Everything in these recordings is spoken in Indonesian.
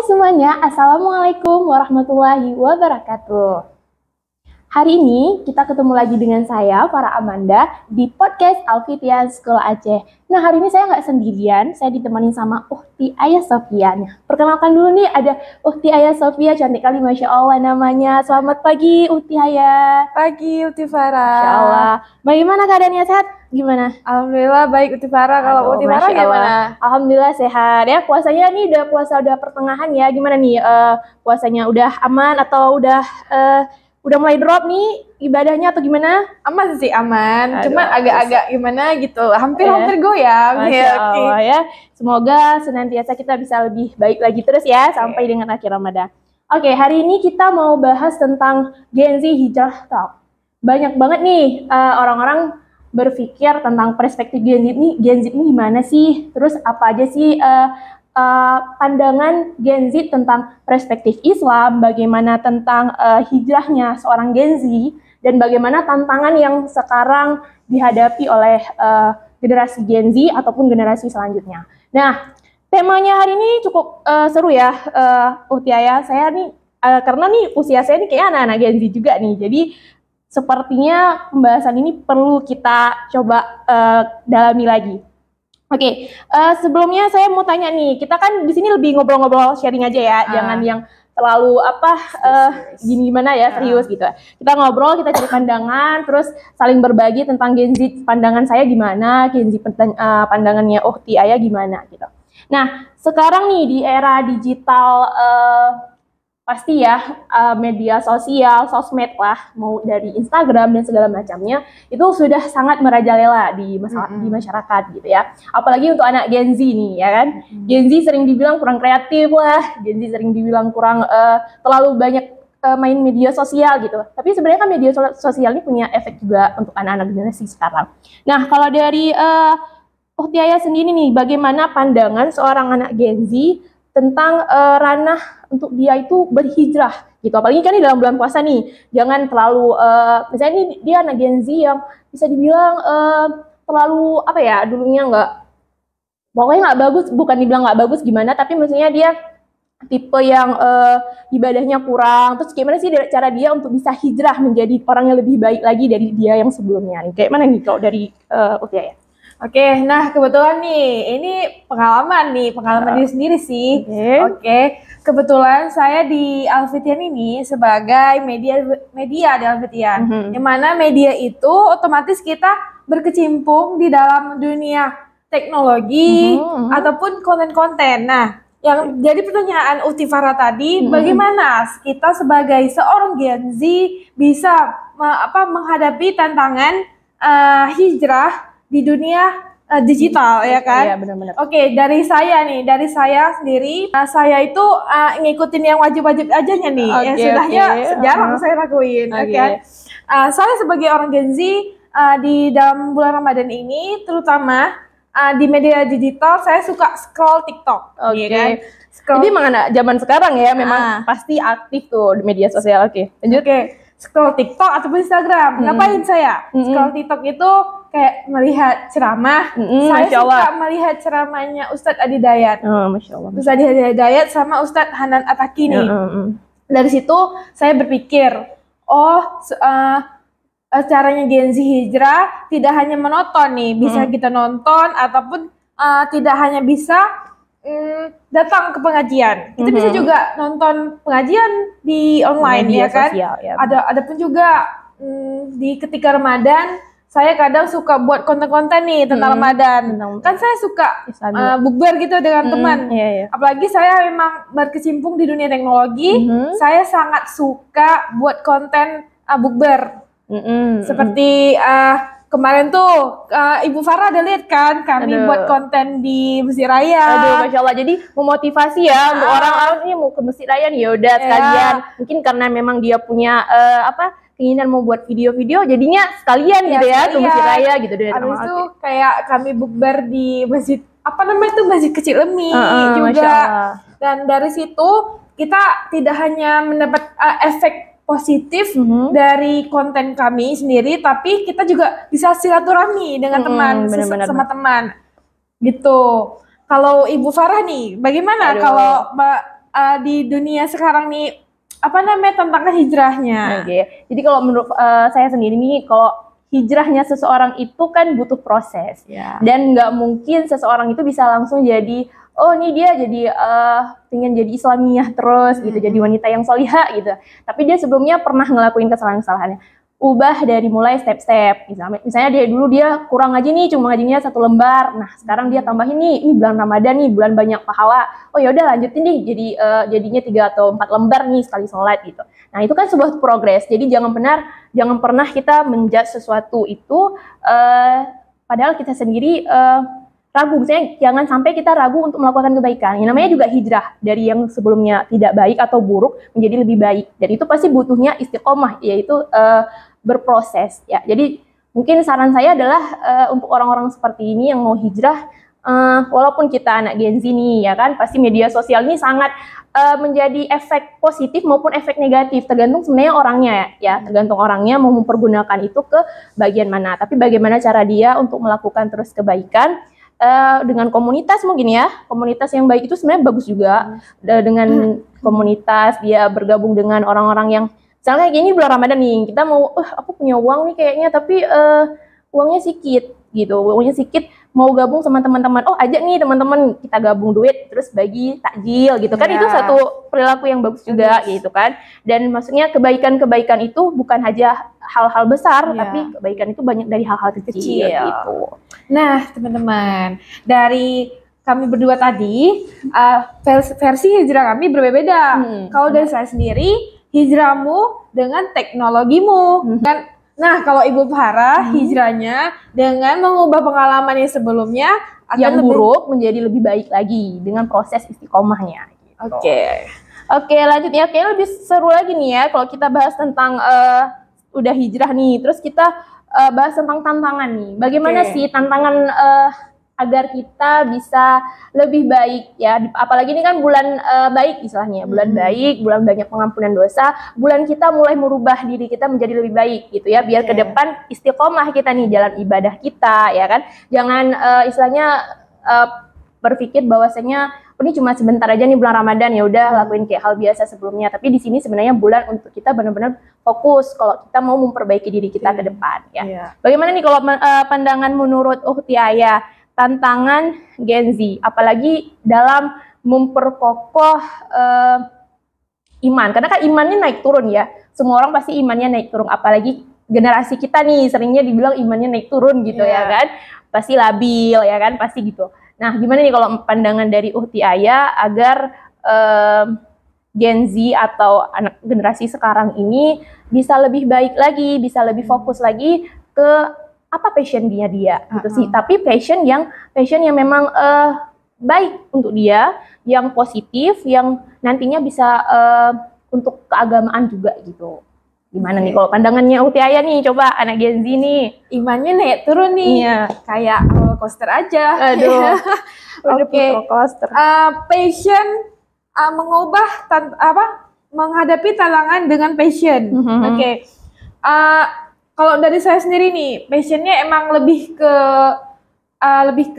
semuanya, Assalamualaikum warahmatullahi wabarakatuh. Hari ini kita ketemu lagi dengan saya, Farah Amanda, di podcast Alfitia Sekolah Aceh. Nah, hari ini saya nggak sendirian, saya ditemani sama Ukhti Ayah Sofia. Perkenalkan dulu nih, ada Ukhti Ayah Sofia, cantik kali Masya Allah namanya. Selamat pagi Ukhti Ayah. Pagi Ukhti Farah. Masya Allah. Bagaimana keadaannya, sehat? Gimana? Alhamdulillah baik Ukhti Farah. Kalau Ukhti Farah gimana? Alhamdulillah sehat ya. Puasanya nih udah pertengahan ya. Gimana nih puasanya udah aman atau udah mulai drop nih ibadahnya atau gimana? Aman sih aman. Cuman agak-agak gimana gitu. Hampir-hampir goyang. Masya Allah ya. Semoga senantiasa kita bisa lebih baik lagi terus ya sampai dengan akhir Ramadan. Oke, hari ini kita mau bahas tentang Gen Z Hijrah Talk. Banyak banget nih orang-orang berpikir tentang perspektif Gen Z ini gimana sih? Terus apa aja sih pandangan Gen Z tentang perspektif Islam, bagaimana tentang hijrahnya seorang Gen Z, dan bagaimana tantangan yang sekarang dihadapi oleh generasi Gen Z ataupun generasi selanjutnya. Nah, temanya hari ini cukup seru ya, Ukhti Ayah. Saya nih, karena nih usia saya nih kayak anak-anak Gen Z juga nih, jadi sepertinya pembahasan ini perlu kita coba dalami lagi. Oke, sebelumnya saya mau tanya nih, kita kan di sini lebih ngobrol-ngobrol sharing aja ya, jangan yang terlalu gimana ya, serius gitu. Kita ngobrol, kita cari pandangan, terus saling berbagi tentang Gen Z, pandangan saya gimana, Gen Z pandangannya Ukhti Ayah gimana gitu. Nah, sekarang nih di era digital pasti ya media sosial, sosmed lah, mau dari Instagram dan segala macamnya, itu sudah sangat merajalela di masyarakat gitu ya. Apalagi untuk anak Gen Z nih ya kan. Gen Z sering dibilang kurang kreatif lah, Gen Z sering dibilang kurang terlalu banyak main media sosial gitu. Tapi sebenarnya kan media sosial ini punya efek juga untuk anak-anak generasi sekarang. Nah, kalau dari Ukhti Ayah sendiri nih, bagaimana pandangan seorang anak Gen Z tentang ranah untuk dia itu berhijrah gitu, apalagi kan di dalam bulan puasa nih, jangan terlalu misalnya ini dia anak Gen Z yang bisa dibilang terlalu dulunya pokoknya nggak bagus, bukan dibilang nggak bagus gimana, tapi maksudnya dia tipe yang ibadahnya kurang, terus gimana sih cara dia untuk bisa hijrah menjadi orang yang lebih baik lagi dari dia yang sebelumnya nih, kayak mana nih kalau dari Ukhti Ayah? Oke, nah kebetulan nih, ini pengalaman diri sendiri sih. Oke. Kebetulan saya di Alfitian ini sebagai media di Alfitian, yang mana media itu otomatis kita berkecimpung di dalam dunia teknologi ataupun konten-konten. Nah, yang jadi pertanyaan Ukhti Farah tadi, bagaimana kita sebagai seorang Gen Z bisa menghadapi tantangan hijrah di dunia digital ya kan? Iya, benar-benar. Oke, dari saya sendiri, saya itu ngikutin yang wajib-wajib ajanya nih, yang sudahnya jarang saya lakuin. Saya sebagai orang Gen Z di dalam bulan Ramadan ini, terutama di media digital, saya suka scroll TikTok. Kan? Jadi emang anak zaman sekarang ya, memang pasti aktif tuh di media sosial. Lanjut. Scroll TikTok ataupun Instagram. Ngapain saya? Scroll TikTok itu kayak melihat ceramah. Saya suka melihat ceramahnya Ustadz Adi Dayat. Masya Allah. Ustadz Adi Dayat sama Ustadz Hanan Ataki nih. Dari situ saya berpikir, caranya Gen Z hijrah tidak hanya menonton nih, bisa kita nonton ataupun tidak hanya bisa datang ke pengajian. Kita bisa juga nonton pengajian di online media ya kan. Sosial, ya. Ada pun juga di ketika Ramadan saya kadang suka buat konten-konten nih tentang Ramadan. Kan saya suka bukber gitu dengan teman. Apalagi saya memang berkecimpung di dunia teknologi. Saya sangat suka buat konten bukber. Seperti kemarin tuh Ibu Farah ada lihat kan kami buat konten di Masjid Raya. Masya Allah. Jadi memotivasi ya untuk orang-orang ini mau ke Masjid Raya nih, yaudah sekalian. Mungkin karena memang dia punya keinginan mau buat video-video, jadinya sekalian gitu ya ke Masjid Raya gitu. Habis itu kayak kami bukber di masjid masjid kecil Lemi juga. Dan dari situ kita tidak hanya mendapat efek positif dari konten kami sendiri, tapi kita juga bisa silaturahmi dengan teman, teman gitu. Kalau Ibu Farah nih, bagaimana kalau di dunia sekarang nih apa namanya tantangan hijrahnya? Oke. Jadi kalau menurut saya sendiri nih, kalau hijrahnya seseorang itu kan butuh proses, dan nggak mungkin seseorang itu bisa langsung jadi, oh ini dia jadi pengen jadi Islamiyah terus gitu, jadi wanita yang solihah gitu. Tapi dia sebelumnya pernah ngelakuin kesalahan-kesalahannya. Ubah dari mulai step-step. Misalnya dia kurang ngaji nih, cuma ngajinya 1 lembar. Nah sekarang dia tambahin nih, ini bulan Ramadan nih, bulan banyak pahala. Oh ya udah lanjutin nih, jadi jadinya 3 atau 4 lembar nih sekali sholat gitu. Nah itu kan sebuah progres. Jadi jangan pernah kita menjudge sesuatu itu padahal kita sendiri ragu. Misalnya jangan sampai kita ragu untuk melakukan kebaikan. Yang namanya juga hijrah dari yang sebelumnya tidak baik atau buruk menjadi lebih baik. Dan itu pasti butuhnya istiqomah, yaitu berproses ya. Jadi mungkin saran saya adalah untuk orang-orang seperti ini yang mau hijrah, walaupun kita anak Gen Z nih ya kan, pasti media sosial ini sangat menjadi efek positif maupun efek negatif, tergantung sebenarnya orangnya ya, tergantung orangnya mau mempergunakan itu ke bagian mana. Tapi bagaimana cara dia untuk melakukan terus kebaikan dengan komunitas, mungkin ya, komunitas yang baik itu sebenarnya bagus juga. Dengan komunitas dia bergabung dengan orang-orang yang misalnya kayak gini bulan Ramadan nih, kita mau, aku punya uang nih kayaknya, tapi uangnya sedikit gitu, mau gabung sama teman-teman, ajak nih teman-teman, kita gabung duit, terus bagi takjil gitu kan, itu satu perilaku yang bagus juga gitu kan. Dan maksudnya kebaikan-kebaikan itu bukan aja hal-hal besar, tapi kebaikan itu banyak dari hal-hal kecil gitu. Nah teman-teman, dari kami berdua tadi, versi hijrah kami berbeda. Kalau dari saya sendiri, hijrahmu dengan teknologimu. Nah, kalau Ibu Farah, hijrahnya dengan mengubah pengalaman yang sebelumnya yang buruk menjadi lebih baik lagi dengan proses istiqomahnya. Gitu. Oke, lanjut ya. Kayaknya lebih seru lagi nih ya kalau kita bahas tentang udah hijrah nih, terus kita bahas tentang tantangan nih. Bagaimana sih tantangan agar kita bisa lebih baik ya, apalagi ini kan bulan baik istilahnya, bulan baik, bulan banyak pengampunan dosa, bulan kita mulai merubah diri kita menjadi lebih baik gitu ya, biar ke depan istiqomah kita nih jalan ibadah kita ya kan, jangan istilahnya berpikir bahwasanya ini cuma sebentar aja nih bulan Ramadan, ya udah lakuin kayak hal biasa sebelumnya, tapi di sini sebenarnya bulan untuk kita benar-benar fokus kalau kita mau memperbaiki diri kita ke depan ya. Bagaimana nih kalau pandangan menurut Ukhti Aya tantangan Gen Z, apalagi dalam memperkokoh iman, karena kan imannya naik turun ya, semua orang pasti imannya naik turun, apalagi generasi kita nih seringnya dibilang imannya naik turun gitu ya kan, pasti labil ya kan, pasti gitu. Nah gimana nih kalau pandangan dari Ukhti Aya agar Gen Z atau anak generasi sekarang ini bisa lebih baik lagi, bisa lebih fokus lagi ke apa passion dia gitu sih, tapi passion yang memang baik untuk dia, yang positif, yang nantinya bisa untuk keagamaan juga gitu. Gimana nih kalau pandangannya Ukhti Aya nih, coba anak Gen Z nih, imannya naik turun nih, kayak roller coaster aja. Aduh. Roller coaster. Passion mengubah menghadapi tantangan dengan passion. Kalau dari saya sendiri nih, passionnya emang lebih ke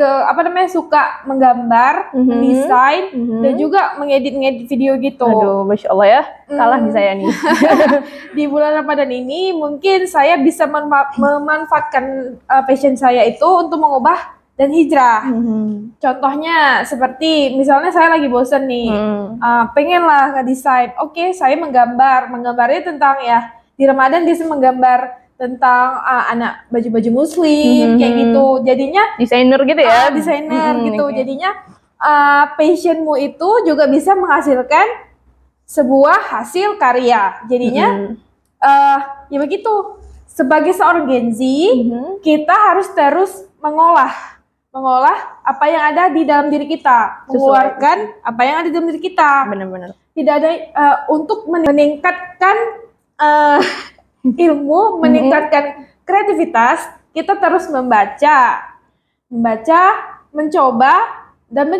apa namanya, suka menggambar, mendesain, dan juga mengedit video gitu. Aduh, Masya Allah ya, kalah di saya nih. Di bulan Ramadan ini mungkin saya bisa memanfaatkan passion saya itu untuk mengubah dan hijrah. Contohnya seperti misalnya saya lagi bosen nih, pengen lah ngedesain. Oke, saya menggambarnya tentang ya, di Ramadan dia menggambar tentang anak baju-baju muslim kayak gitu, jadinya desainer gitu ya, gitu. Jadinya passionmu itu juga bisa menghasilkan sebuah hasil karya, jadinya ya begitu. Sebagai seorang Gen Z, kita harus terus mengolah apa yang ada di dalam diri kita, mengeluarkan apa yang ada di dalam diri kita. Benar-benar tidak ada untuk meningkatkan ilmu, meningkatkan kreativitas, kita terus membaca, mencoba, dan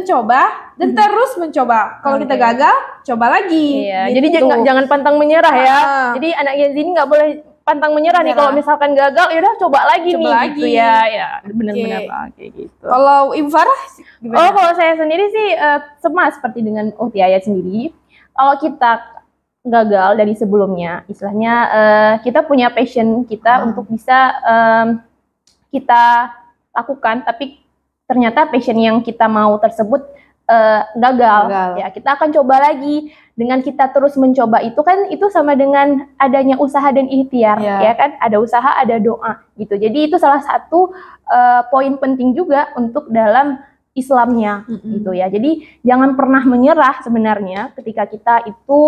terus mencoba. Kalau kita gagal, coba lagi. Gitu. Jadi jangan pantang menyerah ya. Jadi anak Gen Z ini nggak boleh pantang menyerah nih. Kalau misalkan gagal, ya udah coba lagi gitu ya. Benar-benar kayak gitu. Kalau Ibu Farah gimana? Kalau saya sendiri sih sama seperti dengan Ukhti Aya sendiri. kalau kita gagal dari sebelumnya, istilahnya kita punya passion kita untuk bisa kita lakukan, tapi ternyata passion yang kita mau tersebut gagal. Ya kita akan coba lagi. Dengan kita terus mencoba itu kan itu sama dengan adanya usaha dan ikhtiar, ya kan? Ada usaha, ada doa gitu. Jadi itu salah satu poin penting juga untuk dalam Islamnya gitu ya. Jadi jangan pernah menyerah sebenarnya ketika kita itu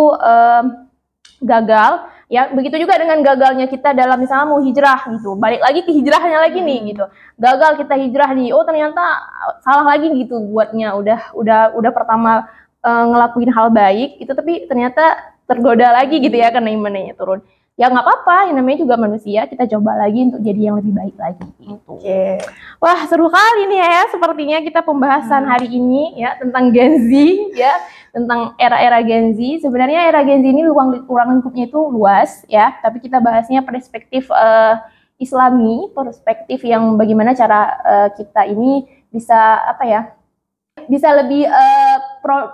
gagal. Ya, begitu juga dengan gagalnya kita dalam misalnya mau hijrah gitu. Balik lagi ke hijrahnya lagi nih gitu. Gagal kita hijrah nih. Oh, ternyata salah lagi gitu buatnya. Udah pertama ngelakuin hal baik itu, tapi ternyata tergoda lagi gitu ya karena imannya turun. Ya nggak apa-apa, yang namanya juga manusia, kita coba lagi untuk jadi yang lebih baik lagi gitu. Wah, seru kali nih ya sepertinya kita pembahasan hari ini ya tentang Gen Z ya, tentang era-era Gen Z. Sebenarnya era Gen Z ini ruang lingkupnya itu luas ya, tapi kita bahasnya perspektif Islami, perspektif yang bagaimana cara kita ini bisa bisa lebih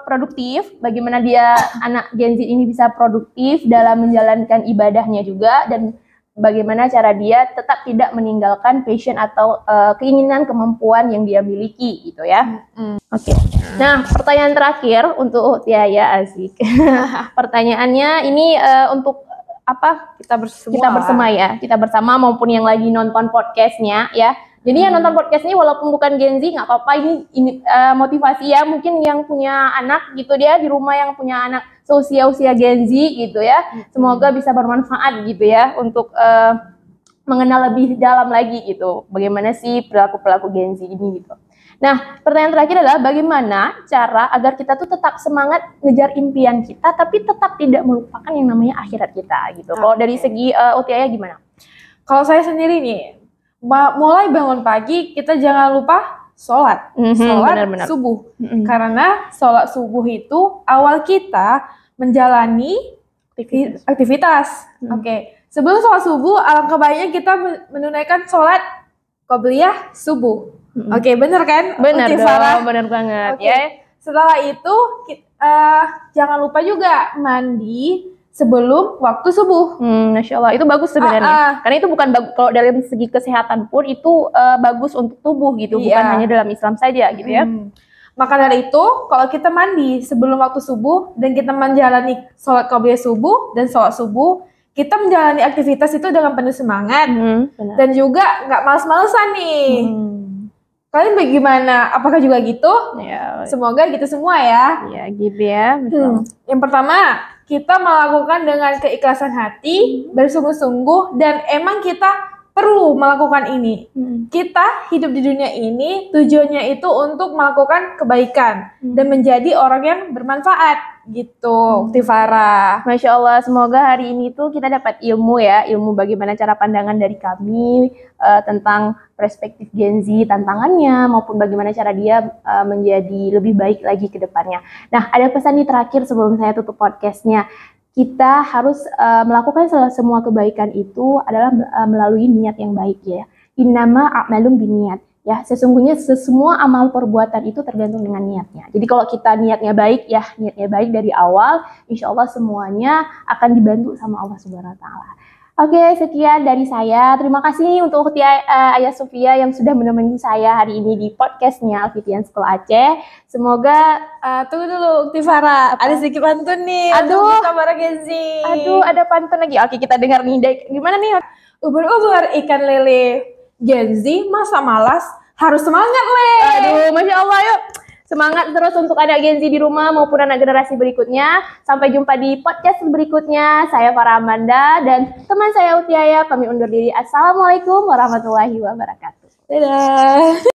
produktif, bagaimana dia anak Gen Z ini bisa produktif dalam menjalankan ibadahnya juga, dan bagaimana cara dia tetap tidak meninggalkan passion atau keinginan kemampuan yang dia miliki gitu ya. Oke. Nah, pertanyaan terakhir untuk Tiaya, asik. Pertanyaannya ini untuk apa? Kita bersama ya, kita bersama maupun yang lagi nonton podcastnya ya. Jadi yang nonton podcast ini walaupun bukan Gen Z nggak apa-apa, ini motivasi ya, mungkin yang punya anak gitu dia di rumah yang punya anak seusia Gen Z gitu ya, semoga bisa bermanfaat gitu ya untuk mengenal lebih dalam lagi gitu bagaimana sih perilaku Gen Z ini gitu. Nah, pertanyaan terakhir adalah bagaimana cara agar kita tuh tetap semangat ngejar impian kita tapi tetap tidak melupakan yang namanya akhirat kita gitu. Kalau dari segi Utiaya gimana? Kalau saya sendiri nih, mulai bangun pagi kita jangan lupa sholat subuh, karena sholat subuh itu awal kita menjalani aktivitas. Sebelum sholat subuh alangkah baiknya kita menunaikan sholat qobliyah subuh. Bener kan? Bener banget. Ya. Setelah itu jangan lupa juga mandi sebelum waktu subuh. Masya Allah, itu bagus sebenarnya. Karena itu bukan bagus, kalau dalam segi kesehatan pun itu bagus untuk tubuh gitu, bukan hanya dalam Islam saja gitu ya. Maka dari itu, kalau kita mandi sebelum waktu subuh dan kita menjalani sholat qobliyah subuh dan sholat subuh, kita menjalani aktivitas itu dengan penuh semangat dan juga nggak males-malesan nih. Kalian bagaimana? Apakah juga gitu? Ya. Semoga gitu semua ya. Ya gitu ya. Yang pertama, kita melakukan dengan keikhlasan hati, bersungguh-sungguh, dan emang kita perlu melakukan ini. Kita hidup di dunia ini tujuannya itu untuk melakukan kebaikan dan menjadi orang yang bermanfaat gitu, Tifara. Masya Allah, semoga hari ini tuh kita dapat ilmu ya, ilmu bagaimana cara pandangan dari kami tentang perspektif Gen Z, tantangannya maupun bagaimana cara dia menjadi lebih baik lagi ke depannya. Nah, ada pesan nih terakhir sebelum saya tutup podcastnya. Kita harus melakukan semua kebaikan itu adalah melalui niat yang baik ya. Innama a'malum biniat. Ya, sesungguhnya semua amal perbuatan itu tergantung dengan niatnya. Jadi kalau kita niatnya baik ya, niatnya baik dari awal, insya Allah semuanya akan dibantu sama Allah Subhanahu Wa Taala. Oke, sekian dari saya. Terima kasih nih untuk Ayah Sofia yang sudah menemani saya hari ini di podcastnya Alfitian School Aceh. Semoga tunggu dulu, Tifara. Ada sedikit pantun nih. Aduh, kita para Gen Z. Aduh, ada pantun lagi. Oke, kita dengar nih. Gimana nih? Ubur-ubur ikan lele. Gen Z masa malas, harus semangat, Le. Aduh, Masya Allah, yuk. Semangat terus untuk anak Gen Z di rumah maupun anak generasi berikutnya. Sampai jumpa di podcast berikutnya. Saya Farah Amanda dan teman saya Utiaya. Kami undur diri. Assalamualaikum warahmatullahi wabarakatuh. Dadah.